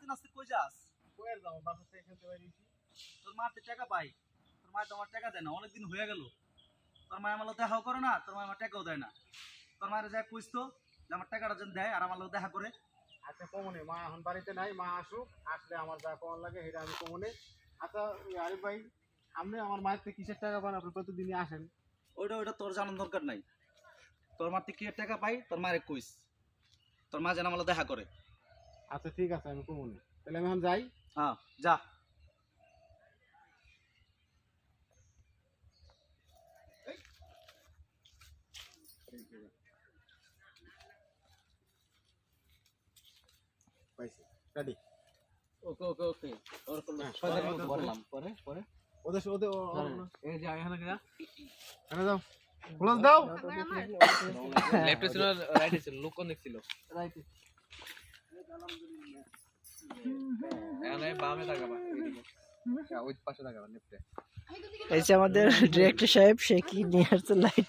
নাচতে কই যাস? কই আর যাবো, বাসা থেকে খেলতে বাইরেছি। তোর মা তো টাকা পাই, তোর মা তো আমার টাকা দেয় না, অনেকদিন হয়ে গেল। তোর মা আমার লোক দেখাও করে না, তোর মা আমার টাকাও দেয় না। তোর মায়ের যা কইস তো যে আমার টাকাটা যেন দেয় আর আমার লোক দেখা করে। আচ্ছা কমনে, মা এখন বাড়িতে নাই, মা আসুক, আসলে আমার যা কমন লাগে সেটা আমি কমনে। আচ্ছা আরিফ ভাই, আপনি আমার মায়ের থেকে কিসের টাকা পান? আপনি প্রতিদিনই আসেন। ওইটা তোর জানার দরকার নাই। তোর মা থেকে টাকা পাই, তোর মারে কইস তোর মা যেন আমার লোক দেখা করে। আচ্ছা ঠিক আছে, আমি কমনে। তাহলে আমি এখন যাই। হ্যাঁ যা। পাইছি, রেডি। ওকে ওকে ওকে ওর কোন হ্যাঁ, করলাম পরে পরে ওদের ওদের এই যে এখানে যা এখানে যাও, ক্লোজ দাও। লেফটে ছিল রাইটে ছিল লোক অনেক ছিল রাইট। এখানে বামে তাকাবা এইদিকে ওই পাশে তাকাবা লেফটে এই যে আমাদের ডিরেক্টর সাহেব, সে কি নিয়ে আসছে লাইট,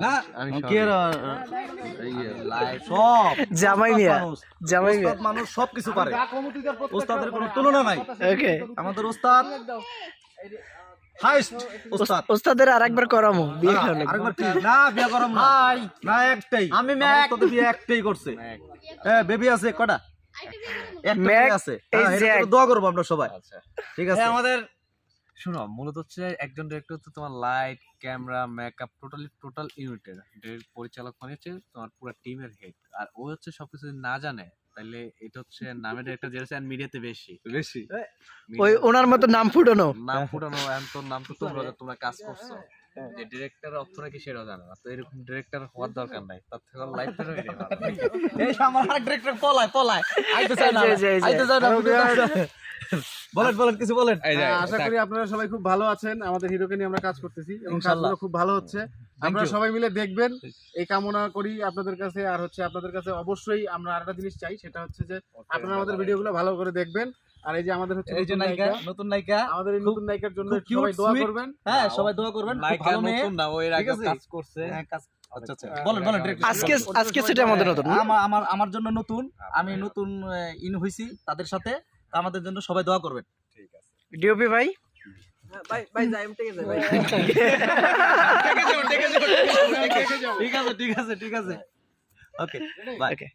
না আমি কি আর এই লাইট সব জামাই মিয়া, জামাই মিয়া। উস্তাদ মানুষ সবকিছু পারে, উস্তাদের কোনো তুলনা নাই। ওকে, আমাদের উস্তাদ হাইস্ট উস্তাদ। ওস্তাদের আরেকবার করামো বিয়ে খাওয়ানো। আরেকবার কি? না বিয়া করম না, না একটাই। আমি ম্যাক তো বিয়ে একটাই করছে। হ্যাঁ বেবি আছে কটা? একটা ম্যাক, বেবি আছে। এই হ্যাঁ, যে এটার জন্য দোয়া করব আমরা সবাই। আচ্ছা ঠিক আছে আমাদের শোনো মূলত হচ্ছে একজন ডিরেক্টর হচ্ছে তোমার লাইট ক্যামেরা মেকআপ টোটাল ইউনিটের পরিচালক মানে হচ্ছে তোমার পুরো টিমের হেড, আর ও হচ্ছে সবকিছু যদি না জানে তাহলে এটা হচ্ছে নামের ডিরেক্টর যেটা আর মিডিয়াতে বেশি ওই ওনার মতো নাম ফুটানো। নাম ফুটানো, এখন তোর নাম তো তোমরা কাজ করছো, যে ডিরেক্টর অর্থটা কি সেটাও জানো না, তো এরকম ডিরেক্টর হওয়ার দরকার নাই, তার থেকে লাইফ ধরে এই আমার আরেক ডিরেক্টর পলায় আইতে চাই না, এই যে, এই যে। আইতে চাই না। বলেন বলেন কিছু বলেন। আশা করি আপনারা সবাই খুব ভালো আছেন। আমাদের হিরোকে নিয়ে আমরা কাজ করতেছি এবং ইনশাআল্লাহ। কাজগুলো খুব ভালো হচ্ছে। আপনারা you. সবাই মিলে দেখবেন, এই কামনা করি আপনাদের কাছে। আর হচ্ছে আপনাদের কাছে অবশ্যই আমরা আরেকটা জিনিস চাই, সেটা হচ্ছে যে আপনারা আমাদের ভিডিওগুলো ভালো করে দেখবেন। আর এই যে আমাদের হচ্ছে এই যে নতুন নায়িকা, নায়িকা, নতুন নায়িকা, আমাদের এই খুব- নতুন নায়িকার জন্য খুব সবাই cute, দোয়া sweet। করবেন। হ্যাঁ সবাই দোয়া করবেন। খুব লাইক ভালো মেয়ে। নতুন না, ওই এর ঠিক আগে আছে? কাজ করছে। হ্যাঁ, আচ্ছা আচ্ছা বলেন বলেন ডিরেক্টর। আজকে সেটা আমাদের নতুন না? আমার জন্য নতুন, আমি নতুন ইন হইছি তাদের সাথে। আমাদের জন্য সবাই দোয়া করবেন। ঠিক আছে ডিওপি ভাই, ঠিক আছে ওকে বাই। ওকে।